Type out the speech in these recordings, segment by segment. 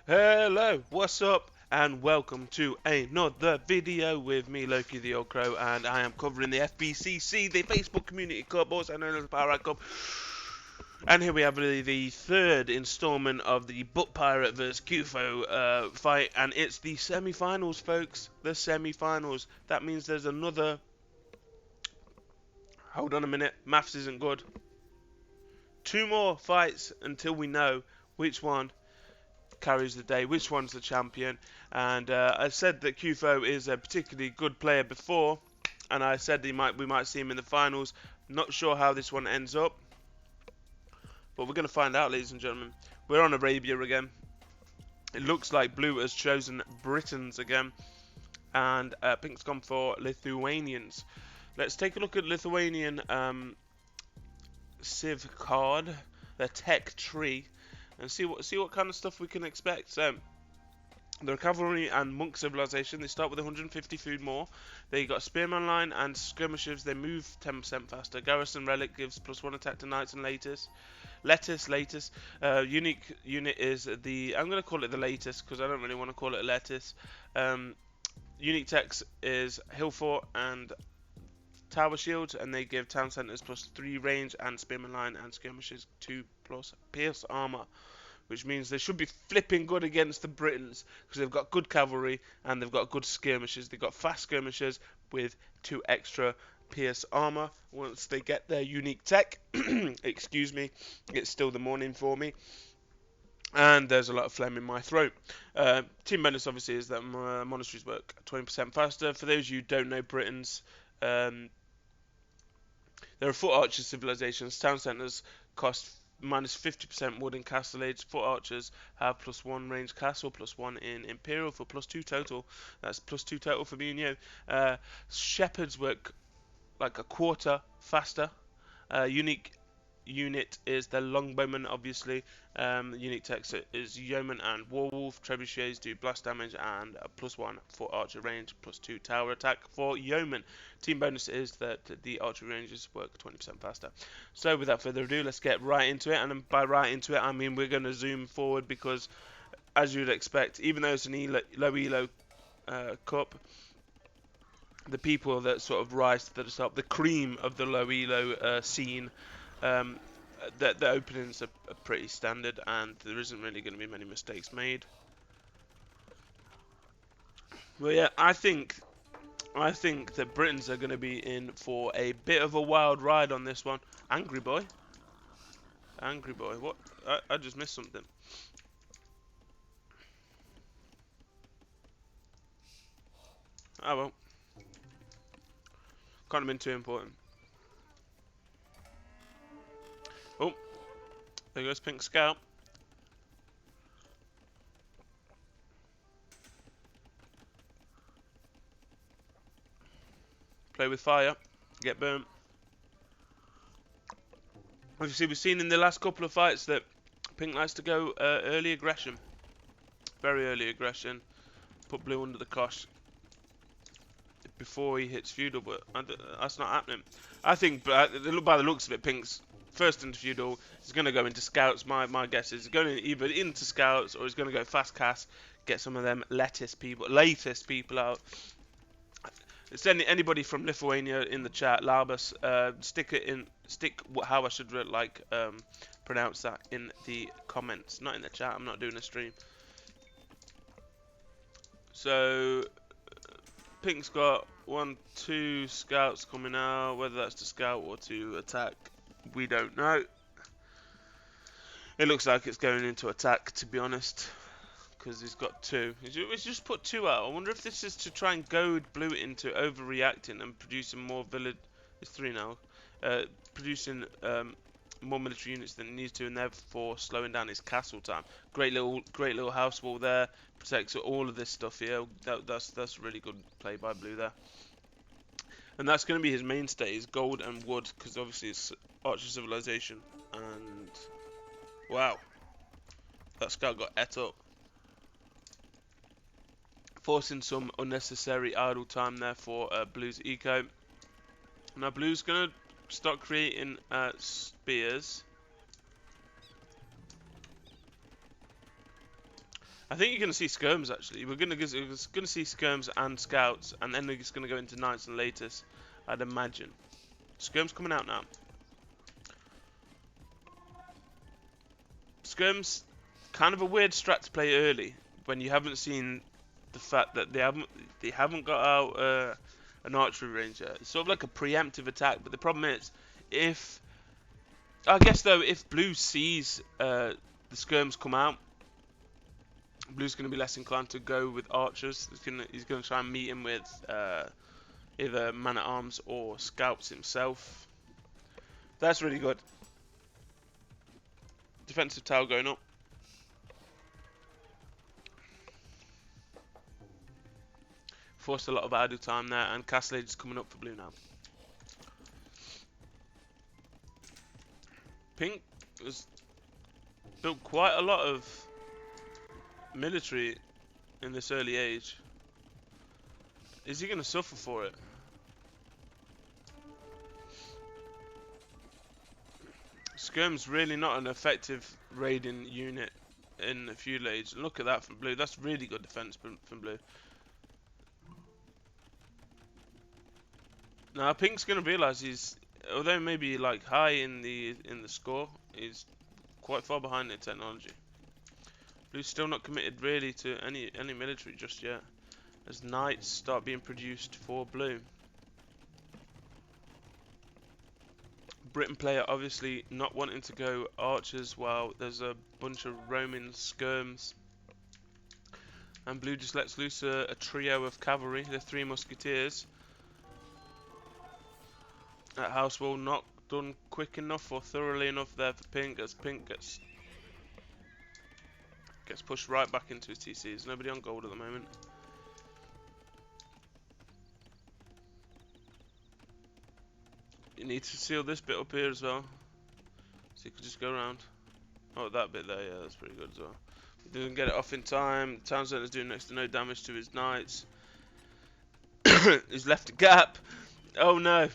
Hello, what's up? And welcome to another video with me, Loki the Old Crow, and I am covering the FBCC, the Facebook Community Cup, also known as the Power Cup. And here we have the third installment of the Butt Pirate vs Cyuffo fight, and it's the semi-finals, folks. The semi-finals. That means there's another. Hold on a minute, maths isn't good. 2 more fights until we know which one carries the day, which one's the champion. And I said that Cyuffo is a particularly good player before, and I said we might see him in the finals. Not sure how this one ends up, but we're going to find out, ladies and gentlemen. We're on Arabia again. It looks like blue has chosen Britons again, and pink's gone for Lithuanians. Let's take a look at Lithuanian Civ card, the tech tree, and see what kind of stuff we can expect. So, the cavalry and monk civilization, they start with 150 food more. They got spearman line and skirmishers, they move 10% faster. Garrison relic gives +1 attack to knights and Laytis. Laytis. Unique unit is the, I'm going to call it the Laytis because I don't really want to call it a Lettis. Unique text is hill fort and tower shields, and they give town centers +3 range and spearman line and skirmishers 2+ pierce armor, which means they should be flipping good against the Britons because they've got good cavalry and they've got good skirmishers. They've got fast skirmishers with 2 extra pierce armor. Once they get their unique tech, excuse me, it's still the morning for me. And there's a lot of phlegm in my throat. Team bonus obviously is that monasteries work 20% faster. For those of you who don't know Britons, there are foot archer civilizations. Town centers cost -50% wood in castle age. Foot archers have +1 range castle, +1 in imperial for +2 total. That's +2 total for me and you. Shepherds work like a quarter faster. Unique unit is the longbowman, obviously. Unique text is yeoman and warwolf. Trebuchets do blast damage and +1 for archer range, +2 tower attack for yeoman. Team bonus is that the archery ranges work 20% faster. So without further ado, let's get right into it. And by right into it, I mean we're going to zoom forward because, as you'd expect, even though it's an low elo cup, the people that sort of rise to the top, the cream of the low elo scene, the openings are pretty standard, and there isn't really going to be many mistakes made. Well, yeah, I think that Britons are going to be in for a bit of a wild ride on this one. Angry boy, what? I just missed something. Oh well, can't have been too important. Oh, there goes Pink Scout. Play with fire, get burnt. Obviously, we've seen in the last couple of fights that Pink likes to go early aggression. Very early aggression. Put blue under the cosh before he hits feudal, but that's not happening. I think, by the looks of it, Pink's first into feudal is going to go into scouts. My guess is going either into scouts or he's going to go fast cast, get some of them latest people out. It's anybody from Lithuania in the chat, Labus, stick how I should pronounce that in the comments, not in the chat. I'm not doing a stream. So Pink's got 2 scouts coming out. Whether that's to scout or to attack, we don't know. It looks like it's going into attack, to be honest, because he's got 2. He's just put 2 out. I wonder if this is to try and goad blue into overreacting and producing more village. It's 3 now. Producing more military units than it needs to, and therefore slowing down his castle time. Great little house wall there, protects all of this stuff here. That's really good play by blue there. And that's going to be his mainstay, is gold and wood, because obviously it's archer civilization. And wow, that scout got et up, forcing some unnecessary idle time there for blue's eco. Now blue's going to start creating spears. I think you're going to see skirms actually. We're going to see skirms and scouts, and then it's going to go into knights and latest, I'd imagine. Skirms coming out now. Skirms, kind of a weird strat to play early when you haven't seen the fact that they haven't got out an archery range yet. It's sort of like a preemptive attack, but the problem is if blue sees the skirms come out, blue's going to be less inclined to go with archers. He's going to try and meet him with either man-at-arms or scouts himself. That's really good. Defensive tower going up. Forced a lot of idle time there, and Castle Age is coming up for blue now. Pink has built quite a lot of military in this early age. Is he going to suffer for it? Skirm's really not an effective raiding unit in a feudal age. Look at that from blue. That's really good defense from blue. Now Pink's going to realise he's, although maybe like high in the score, he's quite far behind in technology. Blue's still not committed really to any military just yet, as knights start being produced for blue. Briton player obviously not wanting to go archers while there's a bunch of Roman skirms. And blue just lets loose a trio of cavalry, the 3 musketeers. That house wall not done quick enough or thoroughly enough there for Pink, as Pink gets pushed right back into his TC. There's nobody on gold at the moment. You need to seal this bit up here as well, so you can just go around. Oh, that bit there, yeah, that's pretty good as well. He doesn't get it off in time. Town Center's doing next to no damage to his knights. He's left a gap. Oh no.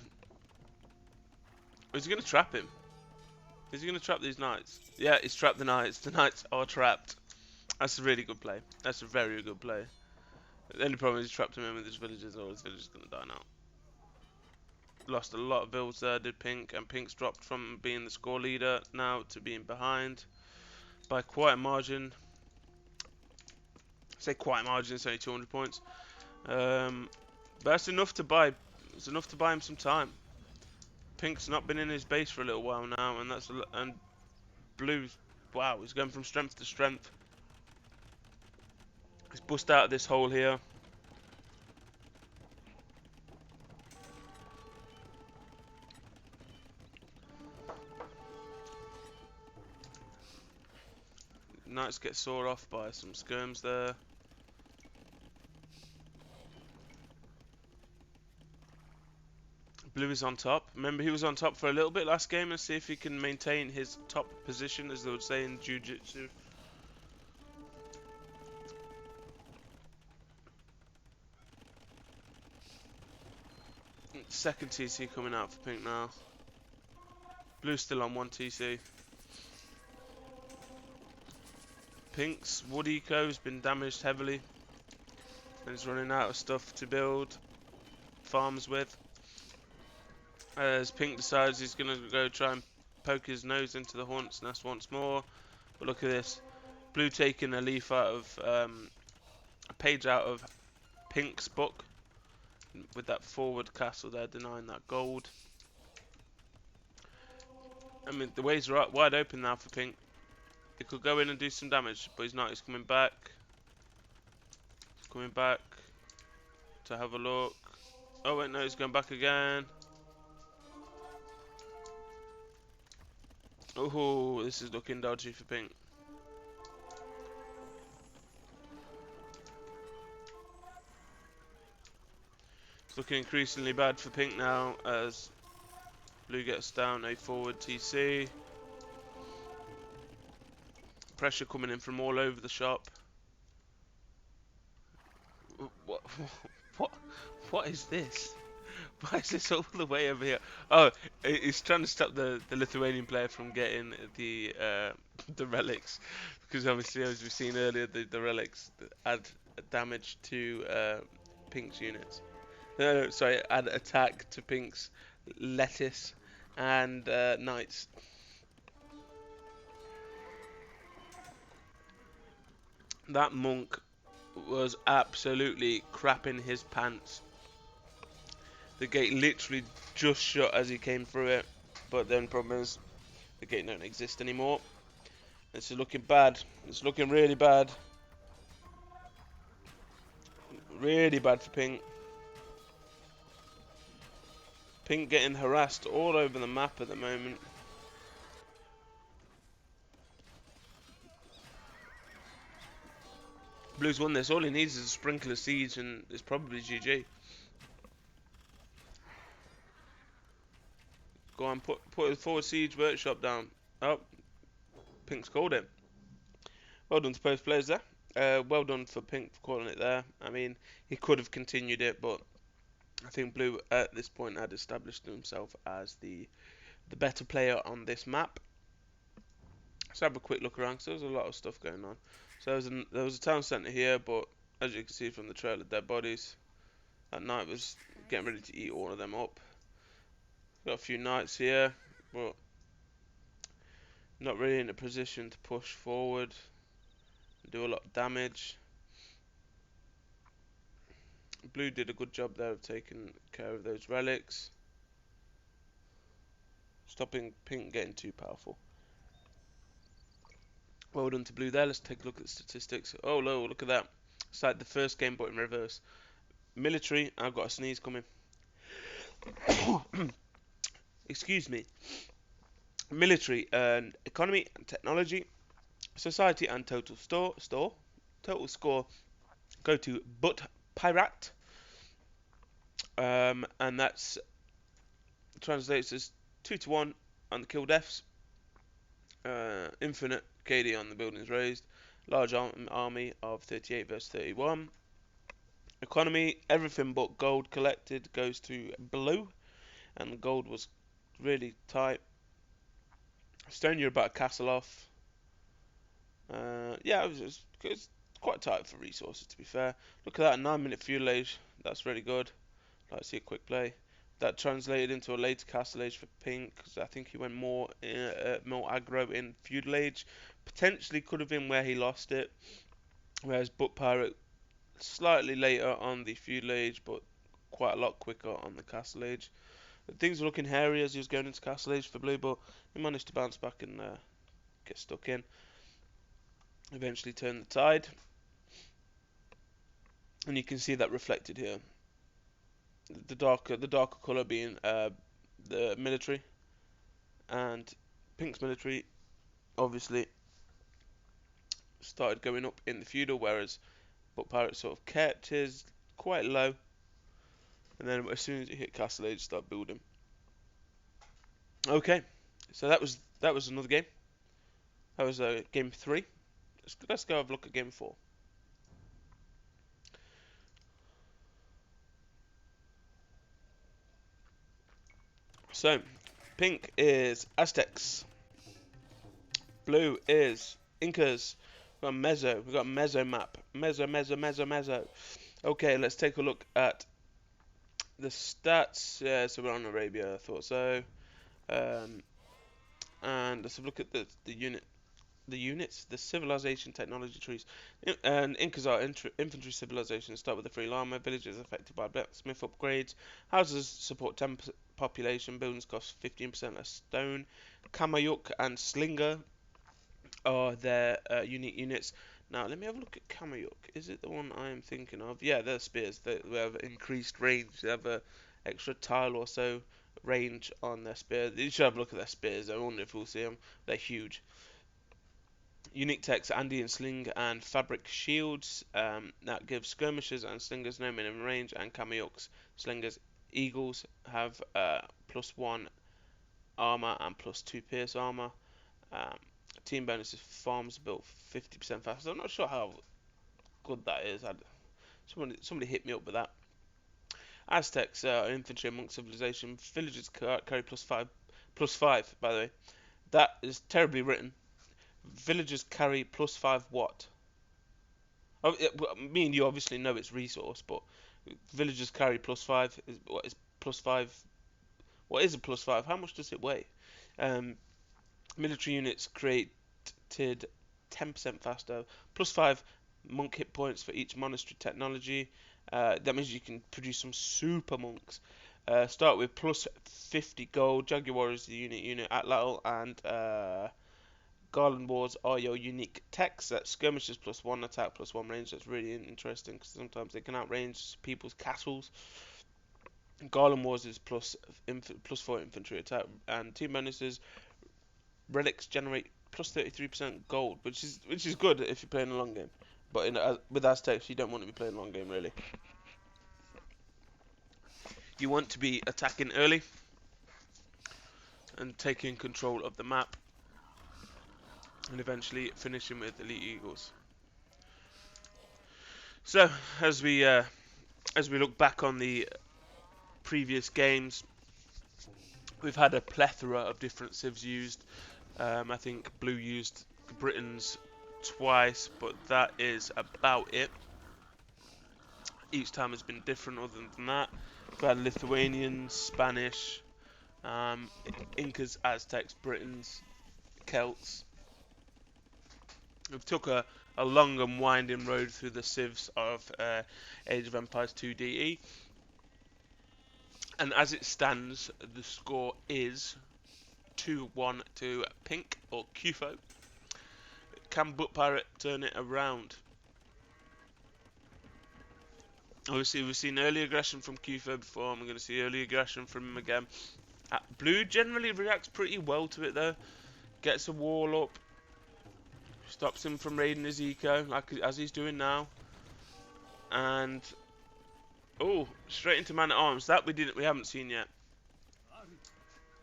Is he going to trap him? Is he going to trap these knights? Yeah, he's trapped the knights. The knights are trapped. That's a really good play. That's a very good play. The only problem is he trapped him in with his villagers, or his villagers going to die now. Lost a lot of builds there, did Pink, and Pink's dropped from being the score leader now to being behind by quite a margin. I say quite a margin, it's only 200 points. But that's enough to buy. It's enough to buy him some time. Pink's not been in his base for a little while now, and blue's, wow, he's going from strength to strength. He's bust out of this hole here. Knights get sawed off by some skirms there. Blue is on top. Remember, he was on top for a little bit last game, and see if he can maintain his top position, as they would say in Jiu-Jitsu. Second TC coming out for Pink now. Blue's still on 1 TC. Pink's wood eco has been damaged heavily, and he's running out of stuff to build farms with. As Pink decides he's going to go try and poke his nose into the hornet's nest once more. But look at this. Blue taking a leaf out of, a page out of Pink's book, with that forward castle there denying that gold. I mean, the ways are wide open now for Pink. He could go in and do some damage, but he's not. He's coming back. He's coming back to have a look. Oh wait, no, he's going back again. Oh, this is looking dodgy for Pink. It's looking increasingly bad for Pink now, as Blue gets down a forward TC. Pressure coming in from all over the shop. What is this? Why is this all the way over here? Oh, he's trying to stop the Lithuanian player from getting the relics. Because obviously, as we've seen earlier, the relics add damage to Pink's units. No, sorry, add attack to Pink's Lettis and Knights. That monk was absolutely crapping his pants. The gate literally just shut as he came through it, but then problem is the gate don't exist anymore. This is looking bad. It's looking really bad. Really bad for Pink. Pink getting harassed all over the map at the moment. Blue's won this. All he needs is a sprinkle of siege and it's probably GG. Go on, put a forward siege workshop down. Oh, Pink's called it. Well done to both players there. Well done for Pink for calling it there. I mean, he could have continued it, but I think Blue at this point had established himself as the better player on this map. Let's have a quick look around because there was a lot of stuff going on. So there was a town centre here, but as you can see from the trail of dead bodies, that knight was getting ready to eat all of them up. Got a few knights here, but not really in a position to push forward and do a lot of damage. Blue did a good job there of taking care of those relics, stopping Pink getting too powerful. Well done to Blue there. Let's take a look at the statistics. Oh, look at that. It's like the first game but in reverse. Military, I've got a sneeze coming. Excuse me. Military and economy and technology, society and total total score go to But Pirate, and that's translates as 2-1 on the kill deaths, infinite KD on the buildings raised, large army of 38 versus 31. Economy, everything but gold collected goes to Blue, and gold was really tight. Stone, you're about a castle off. Yeah, it was quite tight for resources, to be fair. Look at that, 9-minute feudal age. That's really good. Like to see a quick play. That translated into a later castle age for Pink, because I think he went more aggro in feudal age. Potentially could have been where he lost it. Whereas Butt Pirate slightly later on the feudal age, but quite a lot quicker on the castle age. Things were looking hairy as he was going into castle age for Blue, but he managed to bounce back and get stuck in. Eventually turn the tide, and you can see that reflected here. The darker colour being the military, and Pink's military obviously started going up in the feudal, whereas Butt Pirate sort of kept his quite low, and then as soon as it hit castle age, start building. Okay, so that was another game. That was game 3. Let's go have a look at game 4. So, Pink is Aztecs. Blue is Incas. We've got meso. We've got meso map. Meso. Okay, let's take a look at the stats. Yeah, so we're on Arabia. I thought so. And let's have a look at the units, the civilization technology trees. And Incas are infantry civilizations. Start with the free llama. Villages affected by blacksmith upgrades. Houses support 10 population. Buildings cost 15% less stone. Kamayuk and Slinger are their unique units. Now let me have a look at Kamayuk. Is it the one I am thinking of? Yeah, they're spears. They have increased range. They have a extra tile or so range on their spears. You should have a look at their spears. I wonder if we'll see them. They're huge. Unique techs, Andean sling and fabric shields. That gives skirmishers and slingers no minimum range, and Kamayuks, slingers, eagles have +1 armor and +2 pierce armor. Team bonuses, farms built 50% faster. I'm not sure how good that is. Somebody hit me up with that. Aztecs are infantry and monk civilization. Villagers carry +5, by the way. That is terribly written. villagers carry +5 what? Oh, me and you obviously know it's resource, but villagers carry +5 is what is +5? What is a +5? How much does it weigh? Um, Military units created 10% faster. +5 monk hit points for each monastery technology. That means you can produce some super monks. Start with +50 gold. Jaguar is the unit. Atlatl and Garland Wars are your unique techs. That's skirmishes +1 attack +1 range. That's really interesting because sometimes they can outrange people's castles. Garland Wars is +4 infantry attack and team bonuses. Relics generate +33% gold, which is good if you're playing a long game. But with Aztecs, you don't want to be playing a long game really. You want to be attacking early and taking control of the map, and eventually finishing with elite eagles. So as we look back on the previous games, we've had a plethora of different civs used. I think blue used Britons twice, but that is about it. Each time has been different other than that. We've had Lithuanians, Spanish, Incas, Aztecs, Britons, Celts. We've took a long and winding road through the civs of Age of Empires 2DE. And as it stands, the score is 2-1 to Pink, or Cyuffo. Can Butt Pirate turn it around? Obviously, we've seen early aggression from Cyuffo before, and we're going to see early aggression from him again. Blue generally reacts pretty well to it, though. Gets a wall up. Stops him from raiding his eco, as he's doing now. And... oh, straight into man-at-arms. That we haven't seen yet.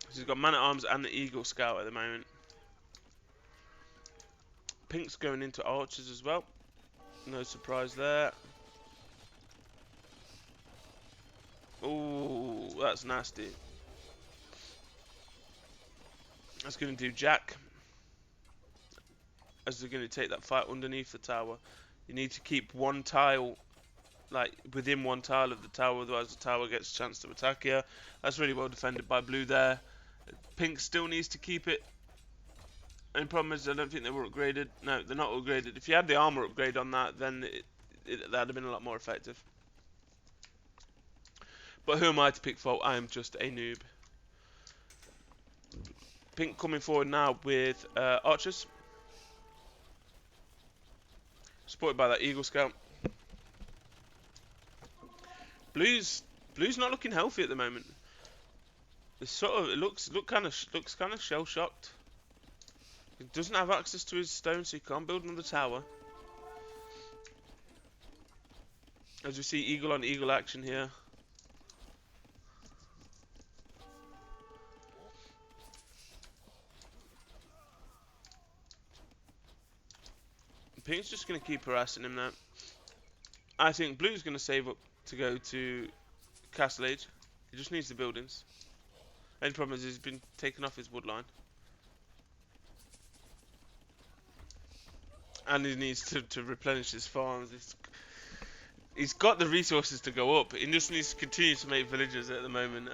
So he's got man-at-arms and the Eagle Scout at the moment. Pink's going into archers as well. No surprise there. Oh, that's nasty. That's going to do Jack. As they're going to take that fight underneath the tower. You need to keep one tile, like within one tile of the tower, otherwise the tower gets a chance to attack you. That's really well defended by blue there. Pink still needs to keep it. Only problem is I don't think they were upgraded. No, they're not upgraded. If you had the armor upgrade on that, then that'd have been a lot more effective. But who am I to pick fault? I am just a noob. Pink coming forward now with archers. Supported by that Eagle Scout. Blue's not looking healthy at the moment. It's it looks kind of shell shocked. He doesn't have access to his stone, so he can't build another tower. As we see eagle on eagle action here. Pink's just going to keep harassing him now. I think Blue's going to save up to go to Castle Age. He just needs the buildings. Only problem is he's been taken off his wood line. And he needs to replenish his farms. He's got the resources to go up. He just needs to continue to make villagers at the moment.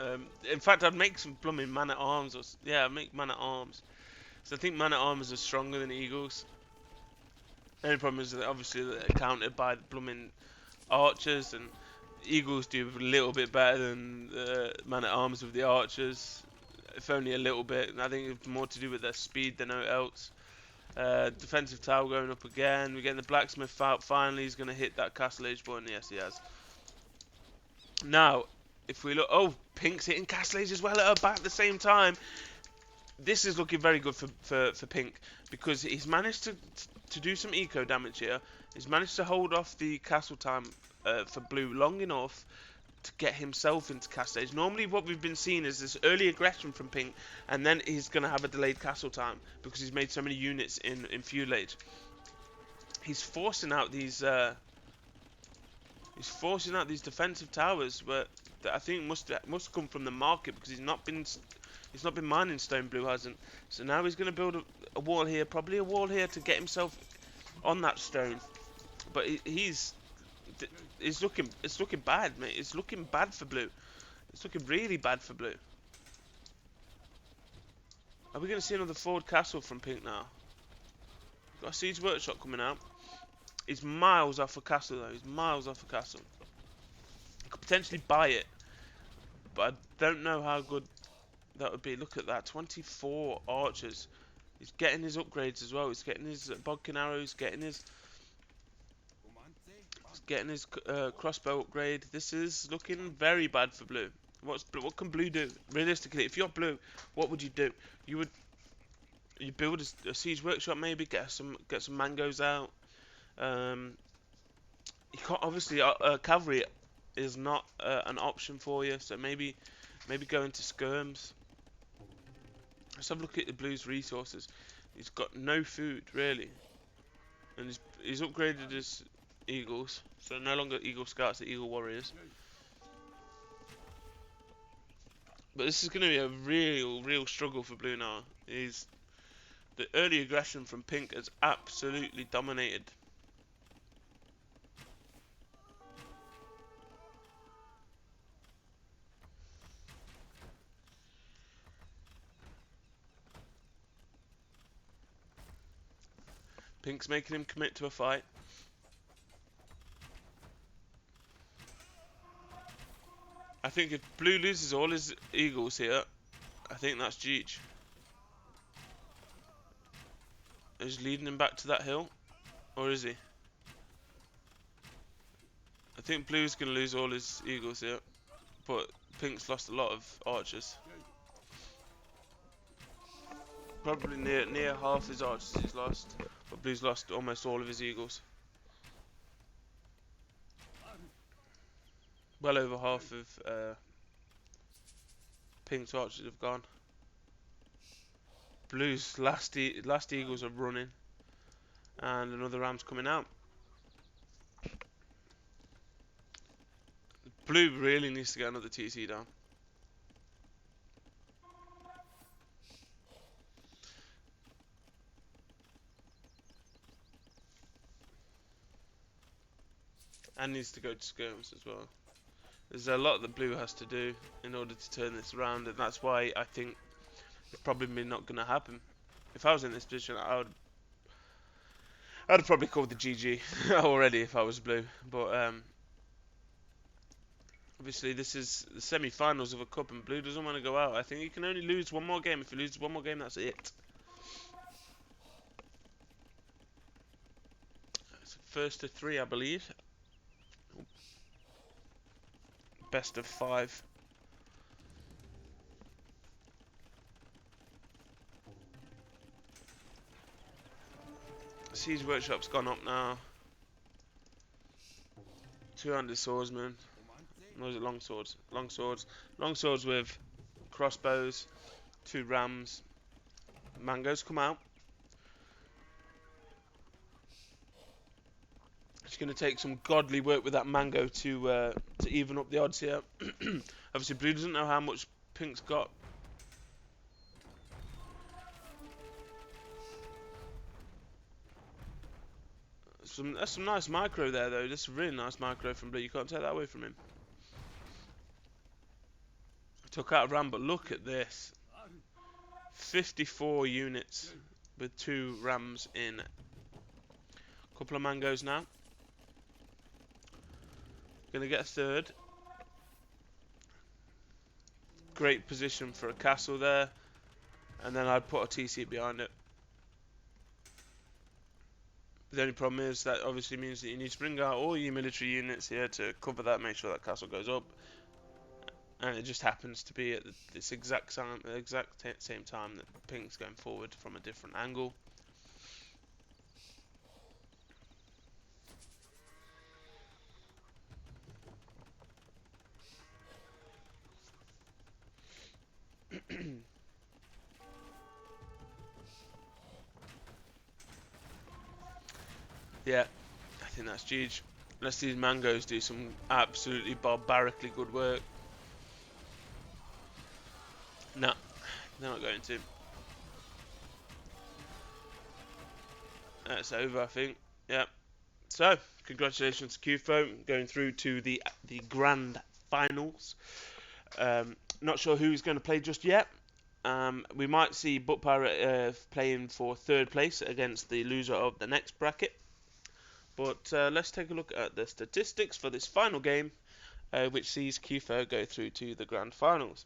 In fact, I'd make some blooming man-at-arms. I'd make man-at-arms. So I think man-at-arms are stronger than eagles. The only problem is that obviously they're countered by the blooming archers, and eagles do a little bit better than man-at-arms with the archers, if only a little bit. I think it's more to do with their speed than anything else. Defensive tower going up again. We're getting the blacksmith out. Finally, he's going to hit that castle age point. Yes, he has. Now, if we look, oh, Pink's hitting castle age as well at about the same time. This is looking very good for Pink, because he's managed to do some eco damage here. He's managed to hold off the castle time for blue long enough to get himself into castle age. Normally what we've been seeing is this early aggression from Pink, and then he's going to have a delayed castle time because he's made so many units in feudal age. He's forcing out these defensive towers that I think must come from the market, because he's not been He's not been mining stone, blue hasn't. So now he's going to build a wall here, probably a wall here to get himself on that stone. But it's looking bad, mate. It's looking bad for blue. It's looking really bad for blue. Are we going to see another forward castle from pink now? Got a siege workshop coming out. He's miles off a castle though. He's miles off a castle. You could potentially buy it, but I don't know how good that would be. Look at that, 24 archers. He's getting his upgrades as well. He's getting his bodkin arrows, he's getting his crossbow upgrade. This is looking very bad for blue. What can blue do? Realistically, if you're blue, what would you do? You build a siege workshop, maybe get some mangoes out. You can't, obviously cavalry is not an option for you, so maybe go into skirms. Let's have a look at the blue's resources. He's got no food really, and he's upgraded his eagles, so no longer eagle scouts, the eagle warriors. But this is going to be a real struggle for blue now. The early aggression from pink has absolutely dominated. Pink's making him commit to a fight. I think if blue loses all his eagles here, I think that's GG. Is he leading him back to that hill? Or is he? I think blue's going to lose all his eagles here. But pink's lost a lot of archers. Probably near half his archers he's lost. But blue's lost almost all of his eagles. Well over half of pink's archers have gone. Blue's last eagles are running, and another ram's coming out. Blue really needs to get another TC down. And needs to go to skirms as well. There's a lot that blue has to do in order to turn this around, and that's why I think it's probably not going to happen. If I was in this position, I'd have probably called the GG already if I was blue. But obviously this is the semi-finals of a cup, and blue doesn't want to go out. I think he can only lose one more game. If he loses one more game, that's it. It's first to 3, I believe. Best of 5. Siege workshop's gone up now. 200 swordsmen. Or is it long swords? Long swords. Long swords with crossbows. 2 rams. Mangoes come out. It's going to take some godly work with that mango to even up the odds here. Obviously, blue doesn't know how much pink's got. That's some nice micro there, though. That's a really nice micro from blue. You can't take that away from him. Took out a ram, but look at this. 54 units with 2 rams in. Couple of mangoes now. Gonna get a third. Great position for a castle there. And then I'd put a TC behind it. The only problem is that obviously means that you need to bring out all your military units here to cover that, make sure that castle goes up. And it just happens to be at this exact same time that pink's going forward from a different angle. Yeah, I think that's GG. Unless these mangoes do some absolutely barbarically good work. Nah, They're not going to. That's over, I think. Yeah. So, congratulations to Cyuffo going through to the grand finals. Not sure who he's going to play just yet. We might see Butt Pirate playing for third place against the loser of the next bracket. But let's take a look at the statistics for this final game, which sees Cyuffo go through to the grand finals.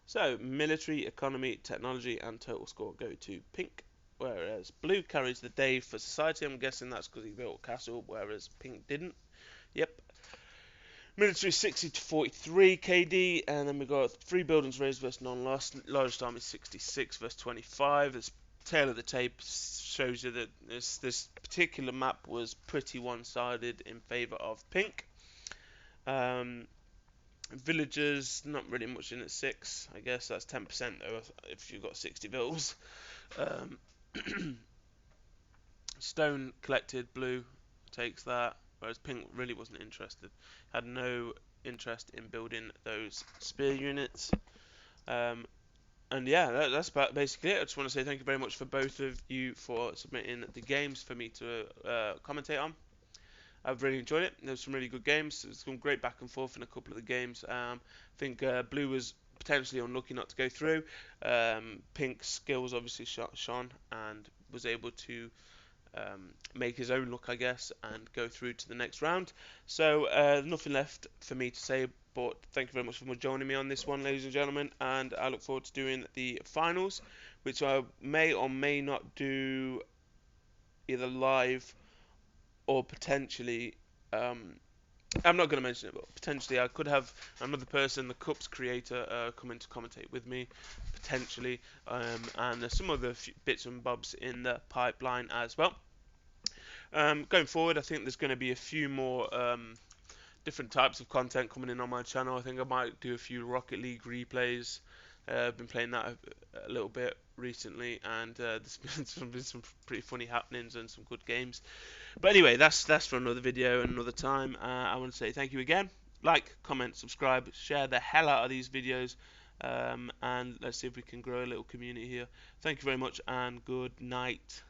So, military, economy, technology, and total score go to pink, whereas blue carries the day for society. I'm guessing that's because he built a castle, whereas pink didn't. Yep. Military 60 to 43 KD, and then we got 3 buildings raised versus non-lost. Largest army 66 versus 25. This tail of the tape shows you that this particular map was pretty one-sided in favour of pink. Villagers, not really much in at 6. I guess that's 10% though if you've got 60 vills. Stone collected, blue takes that, whereas pink really wasn't interested. Had no interest in building those spear units. And yeah, that's basically it. I just want to say thank you very much for both of you for submitting the games for me to commentate on. I've really enjoyed it. There's some really good games. There's some great back and forth in a couple of the games. I think blue was potentially unlucky not to go through. Pink's skills obviously shone and was able to make his own luck, I guess, and go through to the next round. So nothing left for me to say, but thank you very much for joining me on this one, ladies and gentlemen, and I look forward to doing the finals, which I may or may not do either live or potentially, I'm not going to mention it, but potentially I could have another person, the Cups creator, come in to commentate with me, potentially, and there's some other bits and bobs in the pipeline as well. Going forward, I think there's going to be a few more different types of content coming in on my channel. I think I might do a few Rocket League replays. I've been playing that a little bit recently, and there's been some pretty funny happenings and some good games. But anyway, that's for another video and another time. I want to say thank you again. Like, comment, subscribe, share the hell out of these videos, and let's see if we can grow a little community here. Thank you very much, and good night.